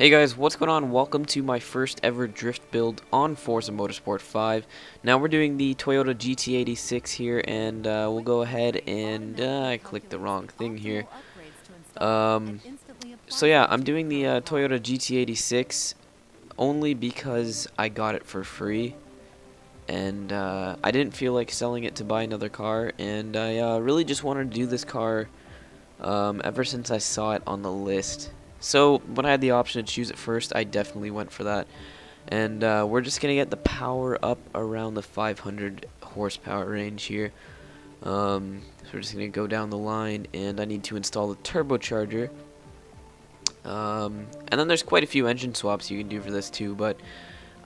Hey guys, what's going on? Welcome to my first ever drift build on Forza Motorsport 5. Now we're doing the Toyota GT86 here, and we'll go ahead and I clicked the wrong thing here. So yeah, I'm doing the Toyota GT86 only because I got it for free, and I didn't feel like selling it to buy another car, and I really just wanted to do this car ever since I saw it on the list. So when I had the option to choose it first, I definitely went for that. And we're just going to get the power up around the 500 horsepower range here. So we're just going to go down the line, and I need to install the turbocharger. And then there's quite a few engine swaps you can do for this too, but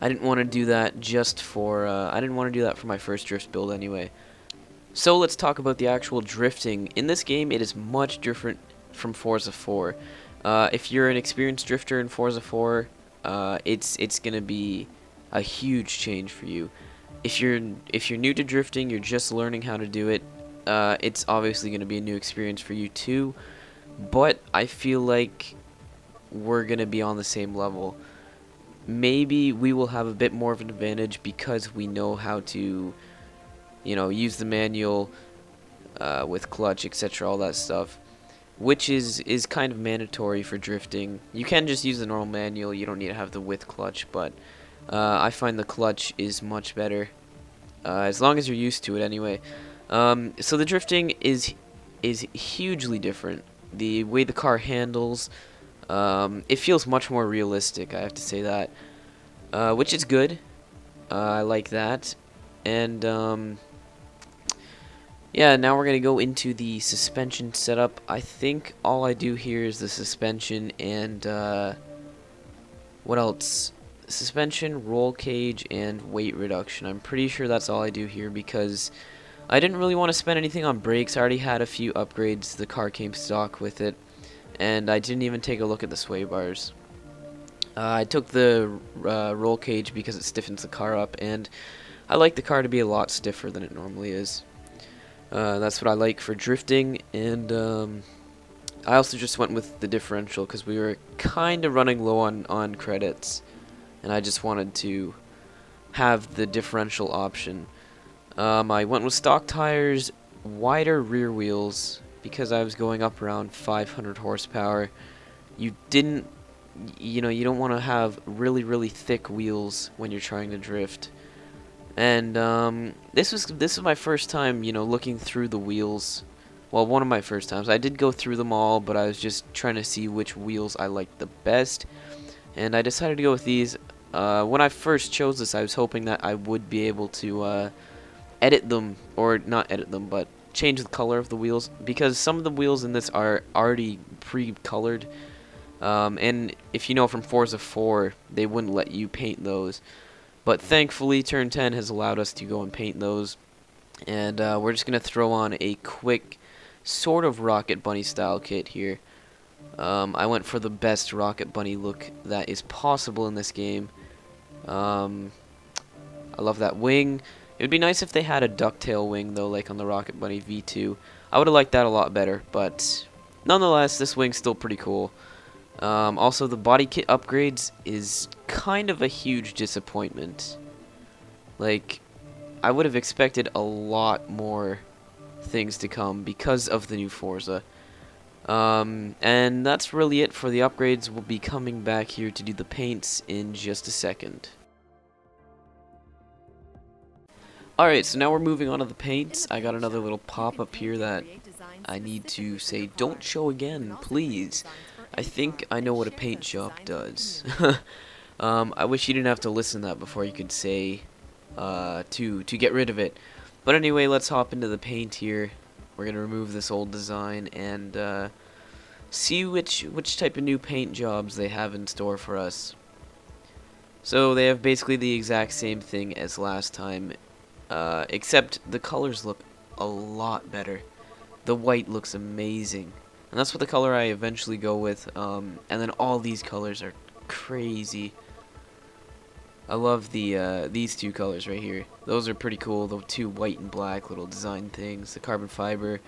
I didn't want to do that just for, I didn't want to do that for my first drift build anyway. So let's talk about the actual drifting. In this game, it is much different from Forza 4. If you're an experienced drifter in Forza 4, it's gonna be a huge change for you. If you're new to drifting, you're just learning how to do it. It's obviously gonna be a new experience for you too. But I feel like we're gonna be on the same level. Maybe we will have a bit more of an advantage because we know how to, use the manual with clutch, etc., all that stuff. Which is kind of mandatory for drifting. You can just use the normal manual, you don't need to have the with clutch, but I find the clutch is much better, as long as you're used to it anyway. So the drifting is hugely different. The way the car handles, it feels much more realistic, I have to say that, which is good. I like that. And yeah, now we're going to go into the suspension setup. I think all I do here is the suspension and, what else? Suspension, roll cage, and weight reduction. I'm pretty sure that's all I do here because I didn't really want to spend anything on brakes. I already had a few upgrades. The car came stock with it, and I didn't even take a look at the sway bars. I took the roll cage because it stiffens the car up, and I like the car to be a lot stiffer than it normally is. That's what I like for drifting, and I also just went with the differential because we were kind of running low on credits, and I just wanted to have the differential option. I went with stock tires, wider rear wheels because I was going up around 500 horsepower. You don't want to have really thick wheels when you're trying to drift. And this was my first time, looking through the wheels. Well, one of my first times. I did go through them all, but I was just trying to see which wheels I liked the best. And I decided to go with these. When I first chose this, I was hoping that I would be able to edit them, or not edit them, but change the color of the wheels, because some of the wheels in this are already pre-colored. And if you know from Forza 4, they wouldn't let you paint those. But thankfully, Turn 10 has allowed us to go and paint those. And we're just going to throw on a quick sort of Rocket Bunny style kit here. I went for the best Rocket Bunny look that is possible in this game. I love that wing. It would be nice if they had a ducktail wing, though, like on the Rocket Bunny V2. I would have liked that a lot better, but nonetheless, this wing's still pretty cool. Also, the body kit upgrades is kind of a huge disappointment. Like, I would have expected a lot more things to come because of the new Forza. And that's really it for the upgrades. We'll be coming back here to do the paints in just a second. Alright, so now we're moving on to the paints. I got another little pop-up here that I need to say, don't show again, please. I think I know what a paint job does. I wish you didn't have to listen to that before you could say to get rid of it. But anyway, let's hop into the paint here. We're gonna remove this old design and see which type of new paint jobs they have in store for us. So they have basically the exact same thing as last time, except the colors look a lot better. The white looks amazing. And that's what the color I eventually go with, and then all these colors are crazy. I love these two colors right here. Those are pretty cool, the two white and black little design things, the carbon fiber.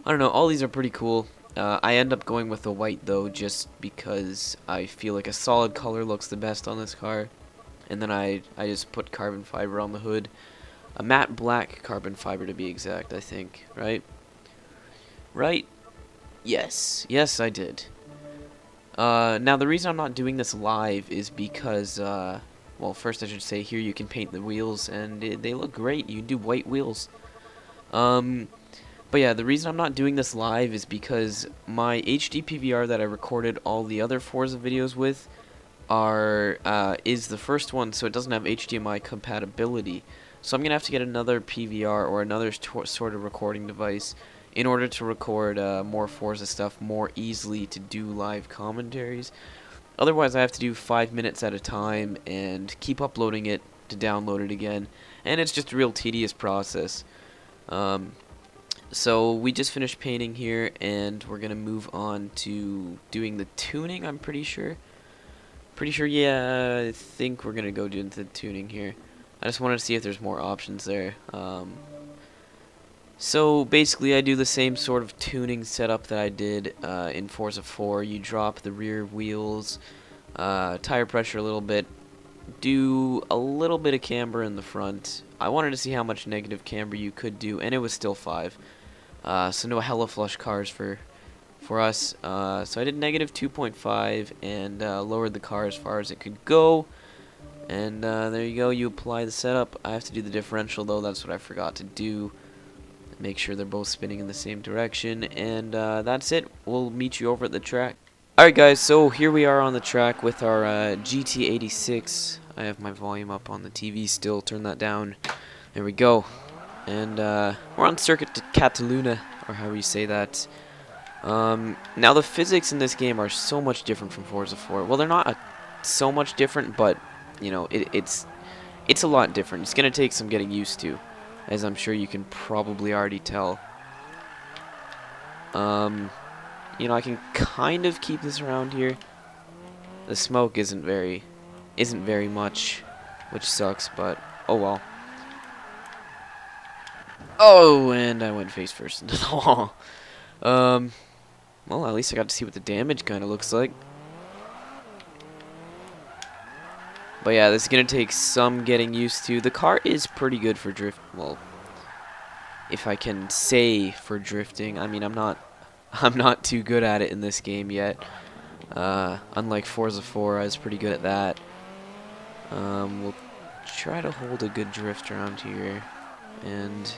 I don't know, all these are pretty cool. I end up going with the white though, just because I feel like a solid color looks the best on this car. And then I just put carbon fiber on the hood. A matte black carbon fiber to be exact, I think, right? Right? Yes. Yes, I did. Now the reason I'm not doing this live is because, well, first I should say here you can paint the wheels, and they look great. You do white wheels. But yeah, the reason I'm not doing this live is because my HD PVR that I recorded all the other Forza videos with is the first one, so it doesn't have HDMI compatibility. So I'm gonna have to get another PVR or another sort of recording device in order to record more Forza stuff more easily to do live commentaries. Otherwise, I have to do 5 minutes at a time and keep uploading it to download it again, and it's just a real tedious process. So we just finished painting here, and we're gonna move on to doing the tuning. I'm pretty sure. Yeah, I think we're gonna go do the tuning here. I just wanted to see if there's more options there. So basically, I do the same sort of tuning setup that I did in Forza 4. You drop the rear wheels, tire pressure a little bit, do a little bit of camber in the front. I wanted to see how much negative camber you could do, and it was still 5. So no hella flush cars for us. So I did negative 2.5 and lowered the car as far as it could go. And there you go. You apply the setup. I have to do the differential though. That's what I forgot to do. Make sure they're both spinning in the same direction. And that's it. We'll meet you over at the track. Alright guys, so here we are on the track with our GT86. I have my volume up on the TV still. Turn that down. There we go. And we're on Circuit de Catalunya, or however you say that. Now the physics in this game are so much different from Forza 4. Well, they're not so much different, but you know, it's a lot different. It's gonna take some getting used to, as I'm sure you can probably already tell. You know, I can kind of keep this around here. The smoke isn't very much, which sucks, but oh well. Oh, and I went face first into the wall. Well, at least I got to see what the damage kind of looks like. But yeah, this is going to take some getting used to. The car is pretty good for drift. Well, if I can say for drifting. I mean, I'm not too good at it in this game yet. Unlike Forza 4, I was pretty good at that. We'll try to hold a good drift around here. And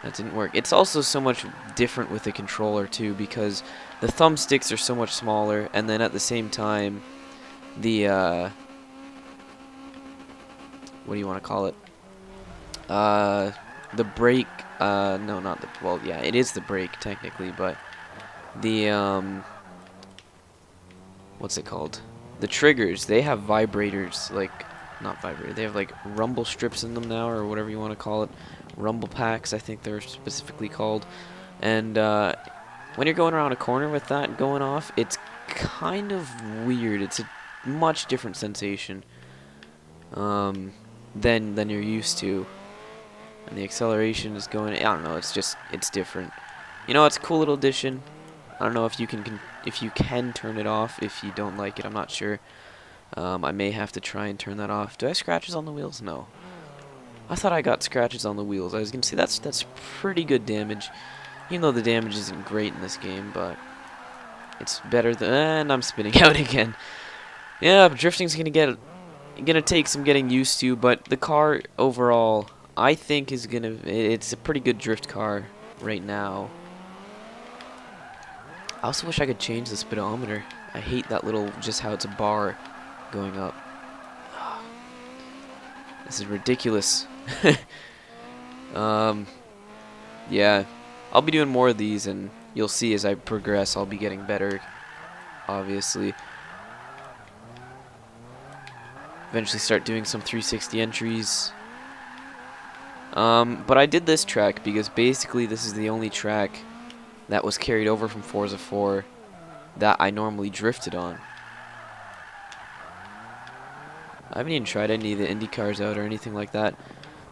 that didn't work. It's also so much different with the controller too, because the thumbsticks are so much smaller, and then at the same time, the what do you want to call it? The brake. No, not the. Well, yeah, it is the brake technically, but the what's it called? The triggers. They have vibrators, like not vibrator. They have like rumble strips in them now, or whatever you want to call it. Rumble packs, I think they're specifically called. And when you're going around a corner with that going off, it's kind of weird. It's a much different sensation than you're used to. And the acceleration is going, I don't know, it's different. You know, it's a cool little addition. I don't know if you can turn it off if you don't like it. I'm not sure. I may have to try and turn that off. Do I have scratches on the wheels? No. I thought I got scratches on the wheels. I was gonna say that's pretty good damage, even though the damage isn't great in this game, but it's better than. And I'm spinning out again. Yeah, drifting's gonna take some getting used to, but the car overall, I think it's a pretty good drift car right now. I also wish I could change the speedometer. I hate that little, just how it's a bar going up. This is ridiculous. Yeah, I'll be doing more of these, and you'll see as I progress, I'll be getting better, obviously. Eventually start doing some 360 entries. But I did this track because basically this is the only track that was carried over from Forza 4 that I normally drifted on. I haven't even tried any of the Indy cars out or anything like that.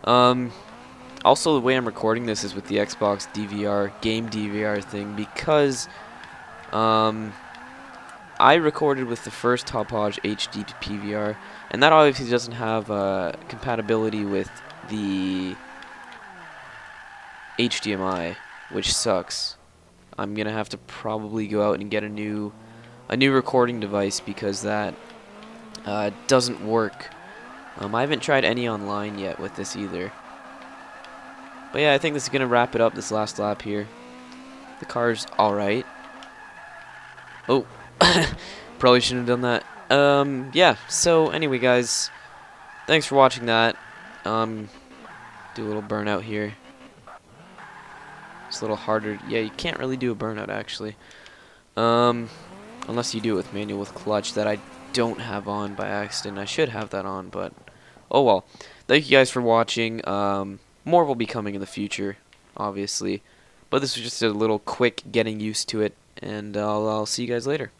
Also, the way I'm recording this is with the Xbox DVR, game DVR thing, because I recorded with the first Hauppauge HD PVR, and that obviously doesn't have compatibility with the HDMI, which sucks. I'm gonna have to probably go out and get a new recording device because that doesn't work. I haven't tried any online yet with this either. But yeah, I think this is gonna wrap it up, this last lap here. The car's alright. Oh, probably shouldn't have done that. Yeah, so anyway guys, thanks for watching that. Do a little burnout here. It's a little harder. Yeah, you can't really do a burnout actually. Unless you do it with manual with clutch that I don't have on by accident. I should have that on, but oh well. Thank you guys for watching. More will be coming in the future, obviously. But this was just a little quick getting used to it, and I'll see you guys later.